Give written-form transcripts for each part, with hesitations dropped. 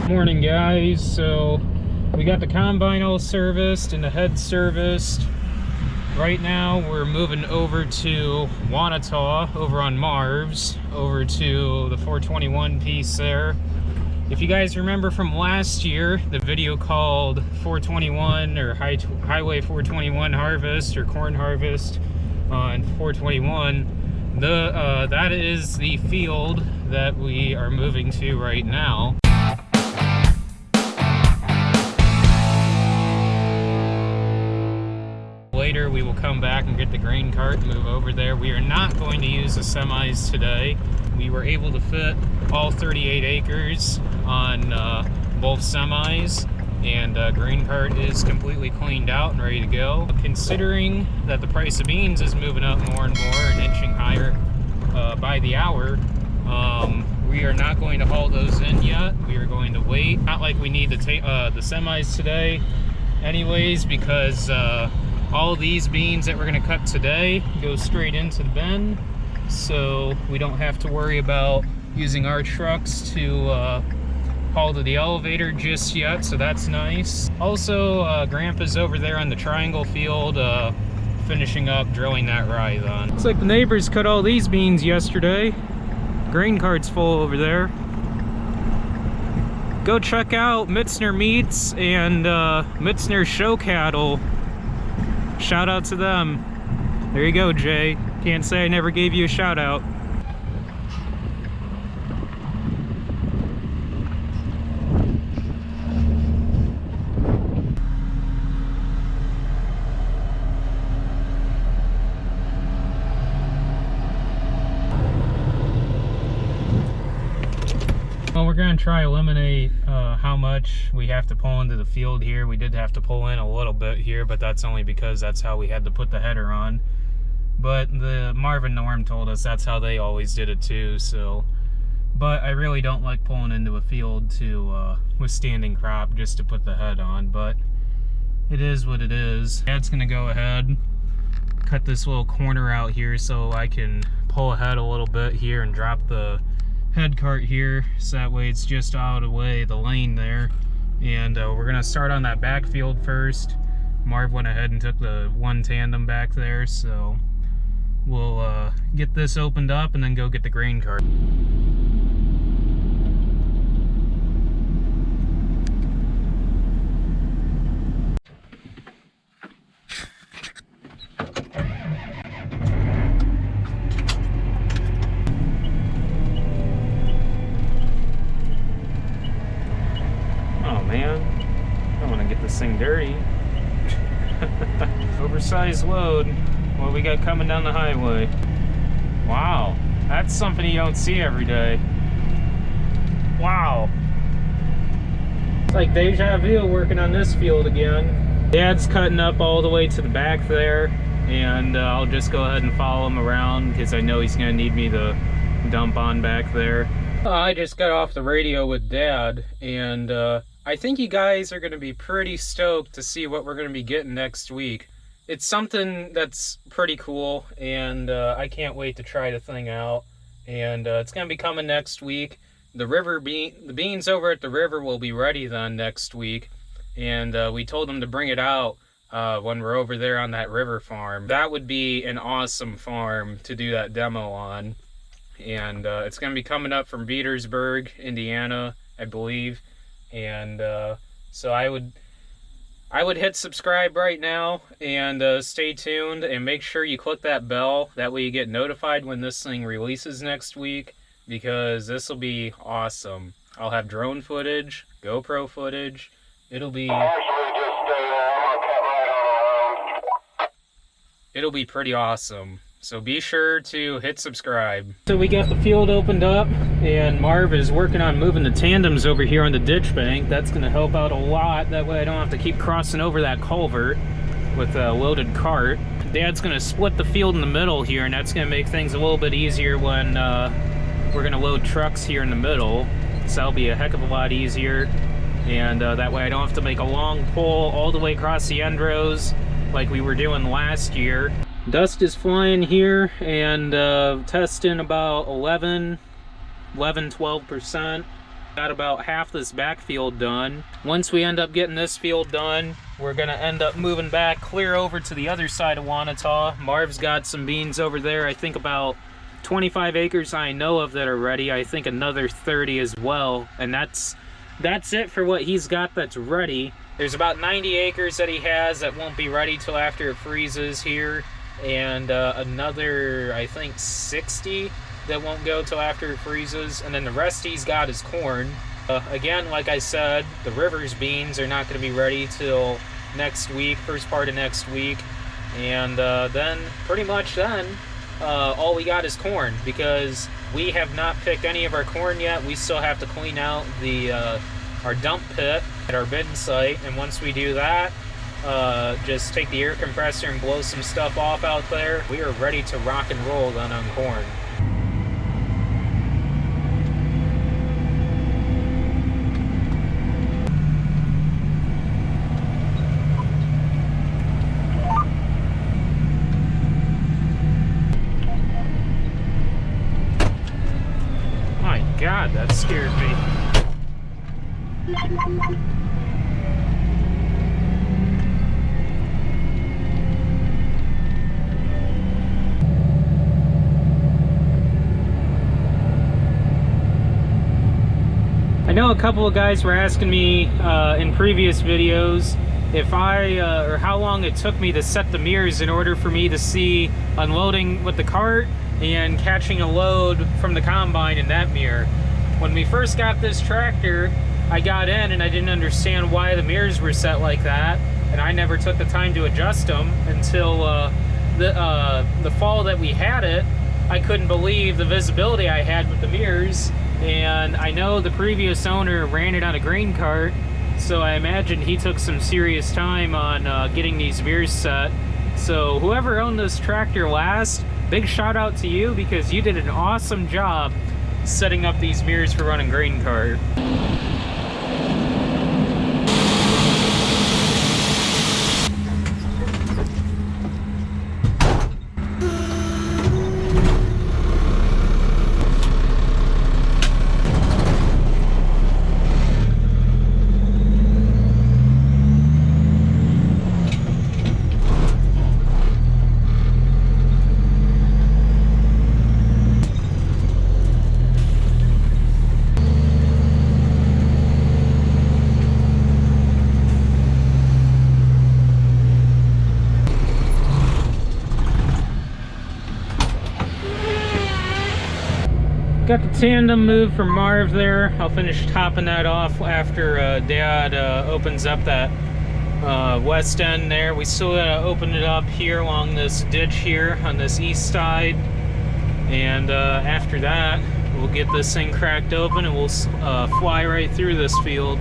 Morning guys, so we got the combine all serviced and the head serviced. Right now we're moving over to Wanata over on Marv's, over to the 421 piece there. If you guys remember from last year, the video called 421 or Highway 421 Harvest or Corn Harvest on 421, that is the field that we are moving to right now. Later we will come back and get the grain cart and move over there. We are not going to use the semis today. We were able to fit all 38 acres on both semis, and grain cart is completely cleaned out and ready to go. Considering that the price of beans is moving up more and more and inching higher by the hour, we are not going to haul those in yet. We are going to wait. Not like we need to take the semis today anyways, because all these beans that we're going to cut today go straight into the bin, so we don't have to worry about using our trucks to haul to the elevator just yet, so that's nice. Also, Grandpa's over there on the triangle field finishing up drilling that rye on. Looks like the neighbors cut all these beans yesterday. Grain cart's full over there. Go check out Mitzner Meats and Mitzner Show Cattle. Shout out to them. There you go, Jay. Can't say I never gave you a shout out. Well, we're gonna try eliminate how much we have to pull into the field here. We did have to pull in a little bit here, but that's only because that's how we had to put the header on. But the Marvin Norm told us that's how they always did it too, so. But I really don't like pulling into a field to with standing crop just to put the head on, but it is what it is. Dad's gonna go ahead, cut this little corner out here so I can pull ahead a little bit here and drop the head cart here, so that way it's just out of the way, the lane there. And we're gonna start on that backfield first. Marv went ahead and took the one tandem back there, so we'll get this opened up and then go get the grain cart. Thing dirty. Oversized load. What we got coming down the highway. Wow, that's something you don't see every day. Wow, it's like deja vu working on this field again. Dad's cutting up all the way to the back there, and I'll just go ahead and follow him around because I know he's gonna need me to dump on back there. I just got off the radio with Dad, and I think you guys are going to be pretty stoked to see what we're going to be getting next week. It's something that's pretty cool, and I can't wait to try the thing out. And it's going to be coming next week. The beans over at the river will be ready then next week, and we told them to bring it out when we're over there on that river farm. That would be an awesome farm to do that demo on. And it's going to be coming up from Petersburg, Indiana, I believe. And so I would hit subscribe right now and stay tuned and make sure you click that bell. That way you get notified when this thing releases next week, because this will be awesome. I'll have drone footage, GoPro footage. It'll be pretty awesome. So be sure to hit subscribe. So we got the field opened up, and Marv is working on moving the tandems over here on the ditch bank. That's going to help out a lot. That way I don't have to keep crossing over that culvert with a loaded cart. Dad's going to split the field in the middle here, and that's going to make things a little bit easier when we're going to load trucks here in the middle. So that'll be a heck of a lot easier. And that way I don't have to make a long pull all the way across the end rows like we were doing last year. Dust is flying here, and testing about 12%. Got about half this backfield done. Once we end up getting this field done, we're gonna end up moving back clear over to the other side of Wanata. Marv's got some beans over there. I think about 25 acres I know of that are ready. I think another 30 as well. And that's it for what he's got that's ready. There's about 90 acres that he has that won't be ready till after it freezes here. And another, I think, 60 that won't go till after it freezes, and then the rest he's got is corn. Again, like I said, the Rivers beans are not going to be ready till next week, first part of next week, and then pretty much then all we got is corn, because we have not picked any of our corn yet. We still have to clean out the our dump pit at our bin site, and once we do that, just take the air compressor and blow some stuff off out there. We are ready to rock and roll then on corn. God, that scared me. I know a couple of guys were asking me in previous videos if or how long it took me to set the mirrors in order for me to see unloading with the cart and catching a load from the combine in that mirror. When we first got this tractor, I got in and I didn't understand why the mirrors were set like that, and I never took the time to adjust them until the fall that we had it. I couldn't believe the visibility I had with the mirrors, and I know the previous owner ran it on a grain cart, so I imagine he took some serious time on getting these mirrors set. So whoever owned this tractor last, big shout out to you, because you did an awesome job setting up these mirrors for running grain cart. Got the tandem moved from Marv there. I'll finish topping that off after Dad opens up that west end there. We still gotta open it up here along this ditch here on this east side. And after that, we'll get this thing cracked open and we'll fly right through this field.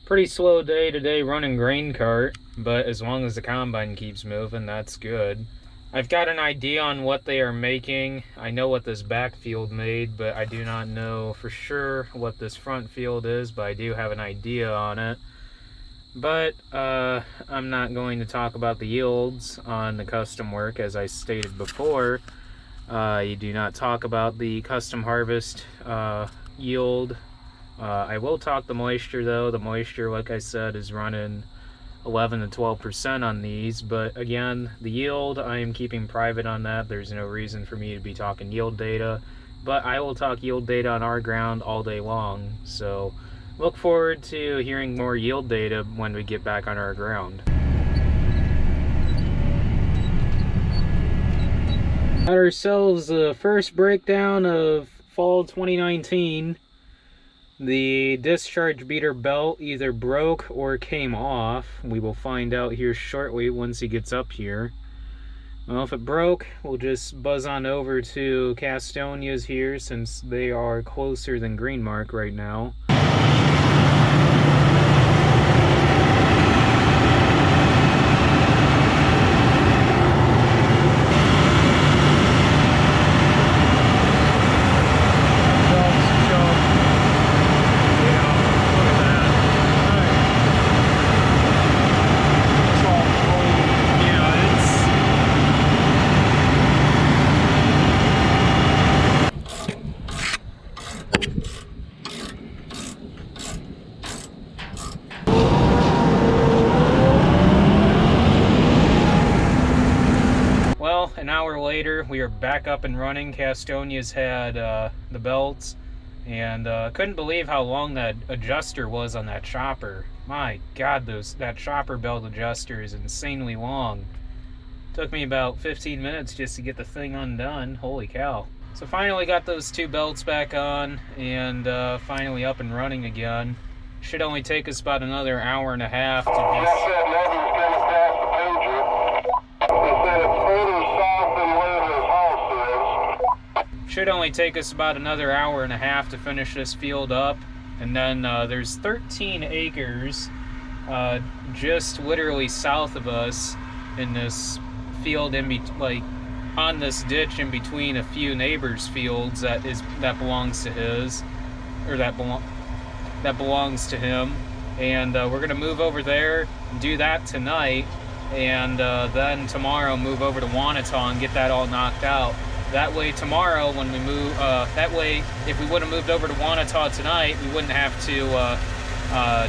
Pretty slow day today running grain cart, but as long as the combine keeps moving, that's good. I've got an idea on what they are making. I know what this back field made, but I do not know for sure what this front field is, but I do have an idea on it. But I'm not going to talk about the yields on the custom work. As I stated before, you do not talk about the custom harvest yield. I will talk the moisture though. The moisture, like I said, is running 11 to 12% on these, but again, the yield I am keeping private on that. There's no reason for me to be talking yield data, but I will talk yield data on our ground all day long, so look forward to hearing more yield data when we get back on our ground. Got ourselves the first breakdown of fall 2019. The discharge beater belt either broke or came off. We will find out here shortly once he gets up here. Well, if it broke, we'll just buzz on over to Castonia's here since they are closer than Greenmark right now. we are back up and running. Castonia's had the belts, and couldn't believe how long that adjuster was on that chopper. My God, that chopper belt adjuster is insanely long. Took me about 15 minutes just to get the thing undone. Holy cow. So finally got those two belts back on, and finally up and running again. Should only take us about another hour and a half to finish this field up. And then there's 13 acres just literally south of us in this field, on this ditch in between a few neighbors' fields that belongs to his, or that belongs to him. And we're gonna move over there and do that tonight, and then tomorrow move over to Wanata and get that all knocked out. That way tomorrow when we move, that way if we would have moved over to Wanata tonight, we wouldn't have to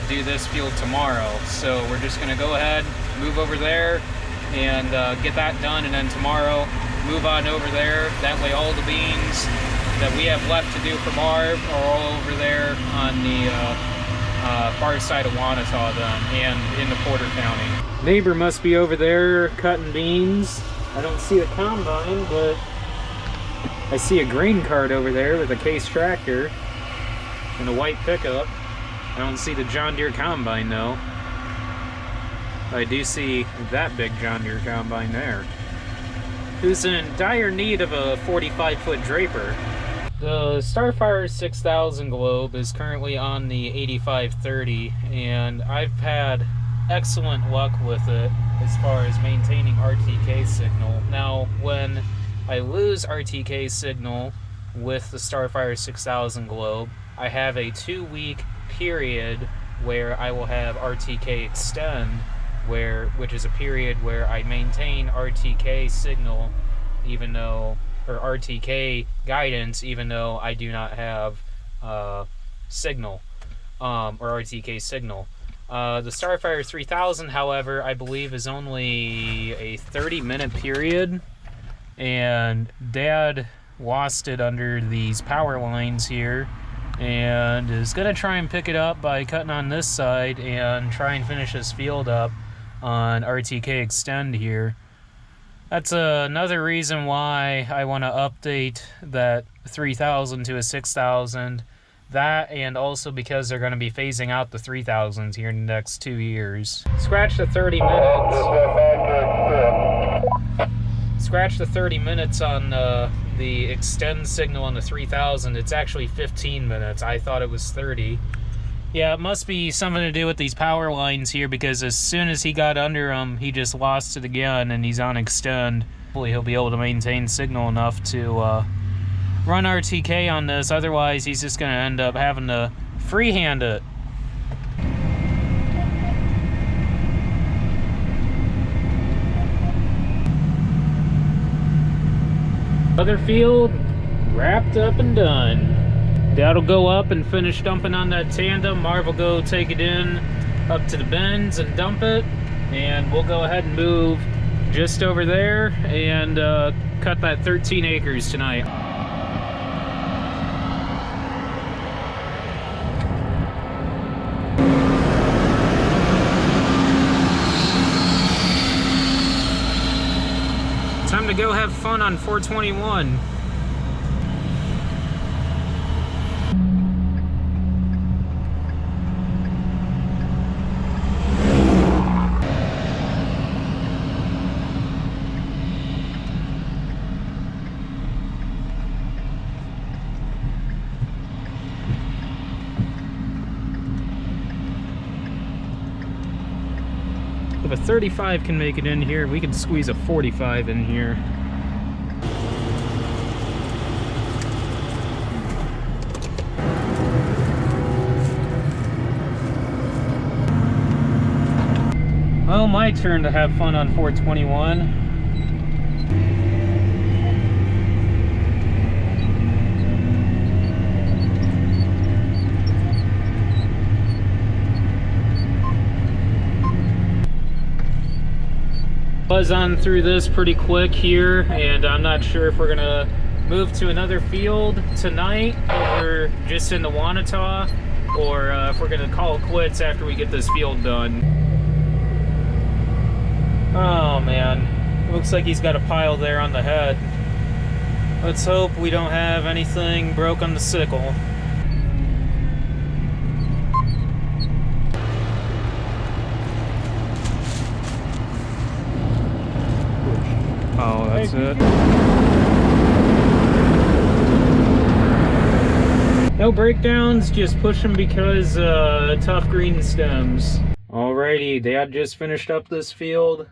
do this field tomorrow. So we're just gonna go ahead, move over there, and get that done, and then tomorrow move on over there. That way all the beans that we have left to do for Marv are all over there on the far side of Wanata then, and in the Porter County. Neighbor must be over there cutting beans. I don't see the combine, but I see a grain cart over there with a Case tractor and a white pickup. I don't see the John Deere combine though. I do see that big John Deere combine there, who's in dire need of a 45-foot draper. The Starfire 6000 Globe is currently on the 8530, and I've had excellent luck with it as far as maintaining RTK signal. Now, when I lose RTK signal with the Starfire 6000 Globe, I have a 2-week period where I will have RTK extend, which is a period where I maintain RTK signal even though, or RTK guidance even though I do not have signal, or RTK signal. The Starfire 3000, however, I believe is only a 30-minute period, and Dad lost it under these power lines here, and is gonna try and pick it up by cutting on this side and try and finish this field up on RTK extend here. That's another reason why I want to update that 3000 to a 6000. That, and also because they're going to be phasing out the 3000s here in the next 2 years. Scratch the 30 minutes. Scratch the 30 minutes on the extend signal on the 3000. It's actually 15 minutes. I thought it was 30. Yeah, it must be something to do with these power lines here, because as soon as he got under them, he just lost it again, and he's on extend. Hopefully he'll be able to maintain signal enough to run RTK on this. Otherwise, he's just going to end up having to freehand it. Other field wrapped up and done. Dad'll go up and finish dumping on that tandem. Marv will go take it in up to the bins and dump it, and we'll go ahead and move just over there and cut that 13 acres tonight. Time to go have fun on 421. If a 35 can make it in here, we can squeeze a 45 in here. Well, my turn to have fun on 421. Buzz on through this pretty quick here, and I'm not sure if we're gonna move to another field tonight over just in the Wanata, or if we're gonna call it quits after we get this field done. Oh man, looks like he's got a pile there on the head. Let's hope we don't have anything broke on the sickle. Oh, that's it. No breakdowns, just push them because tough green stems. Alrighty, Dad just finished up this field,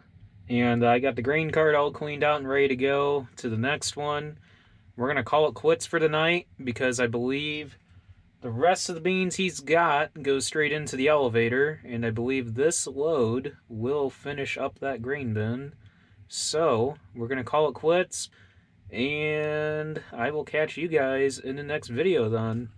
and I got the grain cart all cleaned out and ready to go to the next one. We're going to call it quits for the night because I believe the rest of the beans he's got go straight into the elevator, and I believe this load will finish up that grain bin. So, we're going to call it quits, and I will catch you guys in the next video then.